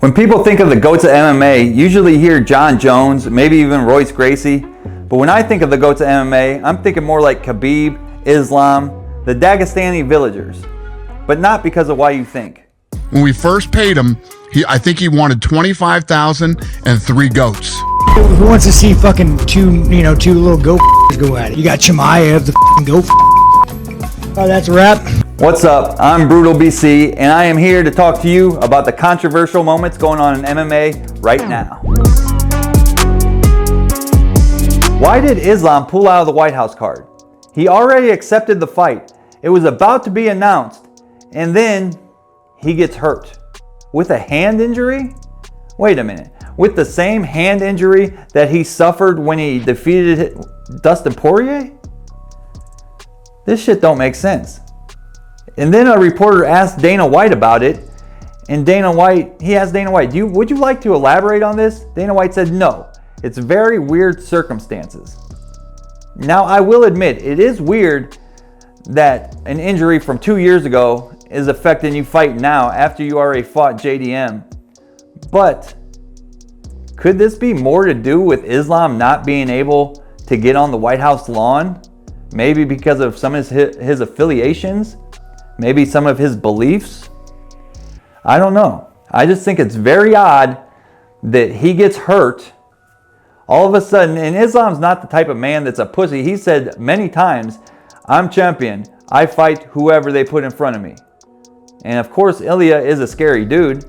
When people think of the GOATs of MMA, usually you hear Jon Jones, maybe even Royce Gracie. But when I think of the GOATs of MMA, I'm thinking more like Khabib, Islam, the Dagestani villagers. But not because of why you think. When we first paid him, I think he wanted $25,000 and 3 goats. Who wants to see fucking two little goat go at it? You got Chimaev, the goat. Oh, that's a wrap. What's up? I'm Brutal BC, and I am here to talk to you about the controversial moments going on in MMA right now. Why did Islam pull out of the White House card? He already accepted the fight. It was about to be announced, and then he gets hurt. With a hand injury? Wait a minute. With the same hand injury that he suffered when he defeated Dustin Poirier? This shit don't make sense. And then a reporter asked Dana White about it, and he asked Dana White, would you like to elaborate on this? Dana White said no. It's very weird circumstances. Now, I will admit, it is weird that an injury from 2 years ago is affecting you fighting now after you already fought JDM. But could this be more to do with Islam not being able to get on the White House lawn? Maybe because of some of his affiliations? Maybe some of his beliefs? I don't know. I just think it's very odd that he gets hurt all of a sudden. And Islam's not the type of man that's a pussy. He said many times, I'm champion. I fight whoever they put in front of me. And of course, Ilya is a scary dude.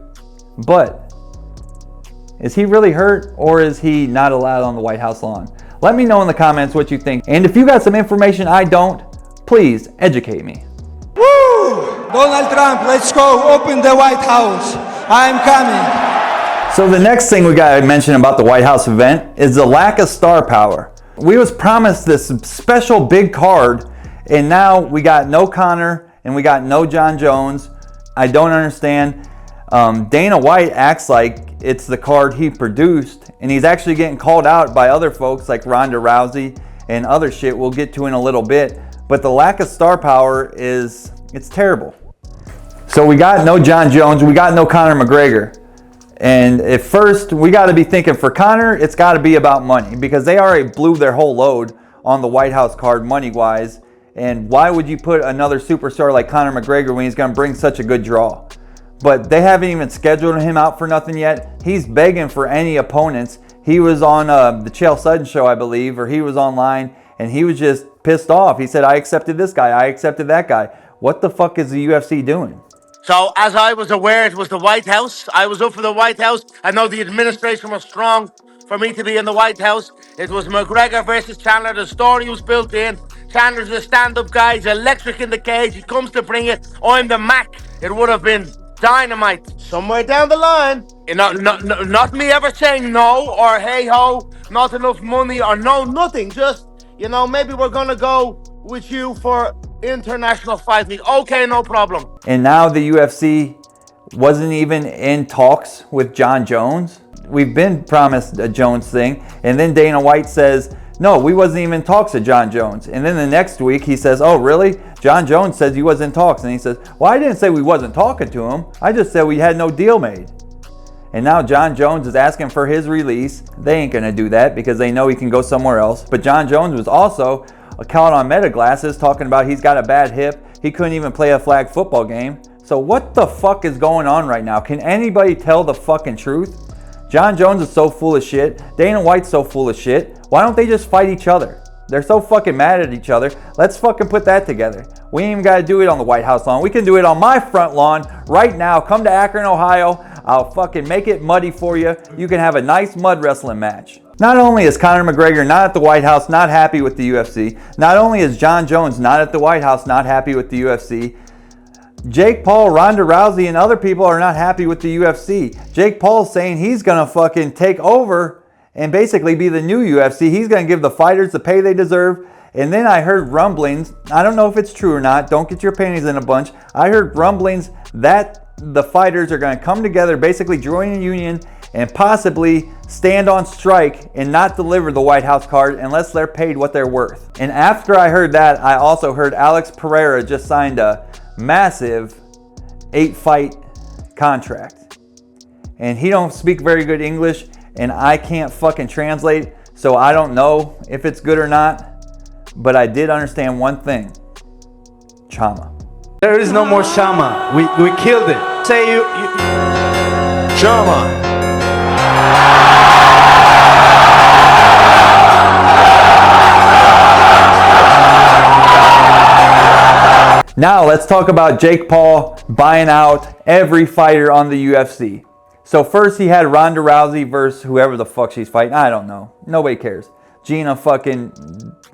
But is he really hurt, or is he not allowed on the White House lawn? Let me know in the comments what you think. And if you got some information I don't, please educate me. Woo! Donald Trump, let's go open the White House. I'm coming. So the next thing we got to mention about the White House event is the lack of star power. We was promised this special big card, and now we got no Conor and we got no Jon Jones. I don't understand. Dana White acts like it's the card he produced, and he's actually getting called out by other folks like Ronda Rousey and other shit we'll get to in a little bit. But the lack of star power it's terrible. So we got no Jon Jones, we got no Conor McGregor. And at first, we got to be thinking for Conor, it's got to be about money, because they already blew their whole load on the White House card money-wise. And why would you put another superstar like Conor McGregor when he's going to bring such a good draw? But they haven't even scheduled him out for nothing yet. He's begging for any opponents. He was on the Chael Sutton show, I believe, or he was online, and he was just pissed off. He said, I accepted this guy, I accepted that guy. What the fuck is the UFC doing? So, as I was aware, it was the White House. I was up for the White House. I know the administration was strong for me to be in the White House. It was McGregor versus Chandler. The story was built in. Chandler's a stand-up guy. He's electric in the cage. He comes to bring it. I'm the Mac. It would have been dynamite somewhere down the line. Not me ever saying no or hey-ho, not enough money or no, nothing. Just, maybe we're going to go with you for international fight week. Okay, no problem. And now the UFC wasn't even in talks with Jon Jones. We've been promised a Jones thing, and then Dana White says, no, we wasn't even in talks with Jon Jones. And then the next week he says, oh really? Jon Jones says he was in talks. And he says, well, I didn't say we wasn't talking to him. I just said we had no deal made. And now Jon Jones is asking for his release. They ain't gonna do that because they know he can go somewhere else. But Jon Jones was also caught on meta glasses talking about he's got a bad hip. He couldn't even play a flag football game. So what the fuck is going on right now? Can anybody tell the fucking truth? Jon Jones is so full of shit. Dana White's so full of shit. Why don't they just fight each other? They're so fucking mad at each other. Let's fucking put that together. We ain't even gotta do it on the White House lawn. We can do it on my front lawn right now. Come to Akron, Ohio. I'll fucking make it muddy for you. You can have a nice mud wrestling match. Not only is Conor McGregor not at the White House, not happy with the UFC, not only is Jon Jones not at the White House, not happy with the UFC, Jake Paul, Ronda Rousey, and other people are not happy with the UFC. Jake Paul's saying he's gonna fucking take over and basically be the new UFC. He's gonna give the fighters the pay they deserve. And then I heard rumblings, I don't know if it's true or not, don't get your panties in a bunch. I heard rumblings that the fighters are gonna come together, basically join a union, and possibly stand on strike and not deliver the White House card unless they're paid what they're worth. And after I heard that, I also heard Alex Pereira just signed a massive 8-fight contract. and he don't speak very good English, and I can't fucking translate, so I don't know if it's good or not, but I did understand one thing. Chama. There is no more Shama. We killed it. Say you Chama. Now let's talk about Jake Paul buying out every fighter on the UFC. So first he had Ronda Rousey versus whoever the fuck she's fighting. I don't know. Nobody cares. Gina fucking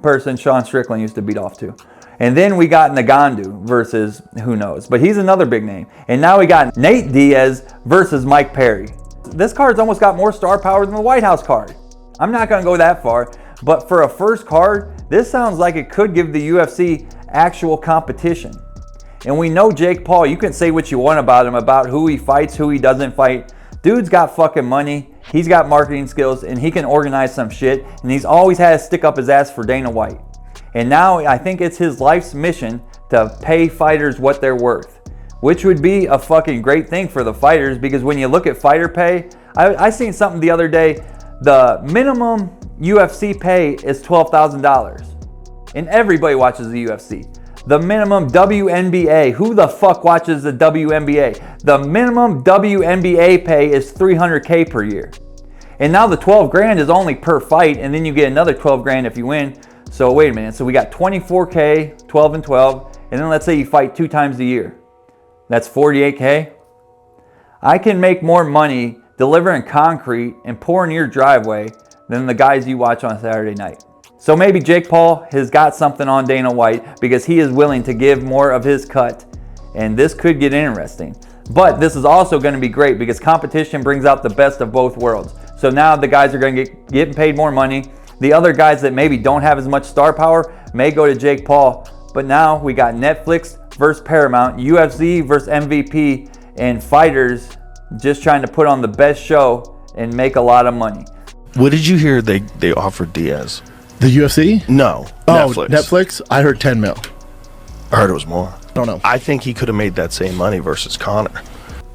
person Sean Strickland used to beat off to. And then we got Ngannou versus who knows. But he's another big name. And now we got Nate Diaz versus Mike Perry. This card's almost got more star power than the White House card. I'm not going to go that far. But for a first card, this sounds like it could give the UFC actual competition. And we know Jake Paul, you can say what you want about him, about who he fights, who he doesn't fight. Dude's got fucking money, he's got marketing skills, and he can organize some shit, and he's always had to stick up his ass for Dana White. And now I think it's his life's mission to pay fighters what they're worth, which would be a fucking great thing for the fighters, because when you look at fighter pay, I seen something the other day, the minimum UFC pay is $12,000. And everybody watches the UFC. The minimum WNBA, who the fuck watches the WNBA? The minimum WNBA pay is $300K per year. And now the 12 grand is only per fight, and then you get another 12 grand if you win. So wait a minute, so we got 24K, 12 and 12, and then let's say you fight 2 times a year. That's 48K. I can make more money delivering concrete and pouring your driveway than the guys you watch on Saturday night. So maybe Jake Paul has got something on Dana White because he is willing to give more of his cut, and this could get interesting. But this is also going to be great because competition brings out the best of both worlds. So now the guys are going to get paid more money. The other guys that maybe don't have as much star power may go to Jake Paul. But now we got Netflix versus Paramount, UFC versus MVP, and fighters just trying to put on the best show and make a lot of money. What did you hear they offered Diaz? The UFC? No. Oh, Netflix? I heard 10 mil. I heard it was more. I don't know. I think he could have made that same money versus Conor.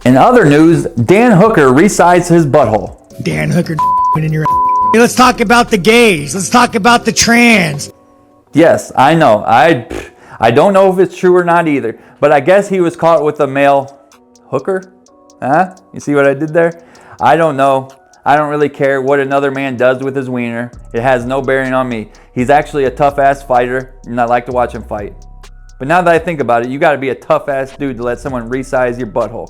In other news, Dan Hooker resized his butthole. Dan Hooker in your Hey, let's talk about the gays. Let's talk about the trans. Yes, I know. I don't know if it's true or not either. But I guess he was caught with a male hooker. Huh? You see what I did there? I don't know. I don't really care what another man does with his wiener. It has no bearing on me. He's actually a tough-ass fighter, and I like to watch him fight. But now that I think about it, you got to be a tough-ass dude to let someone resize your butthole.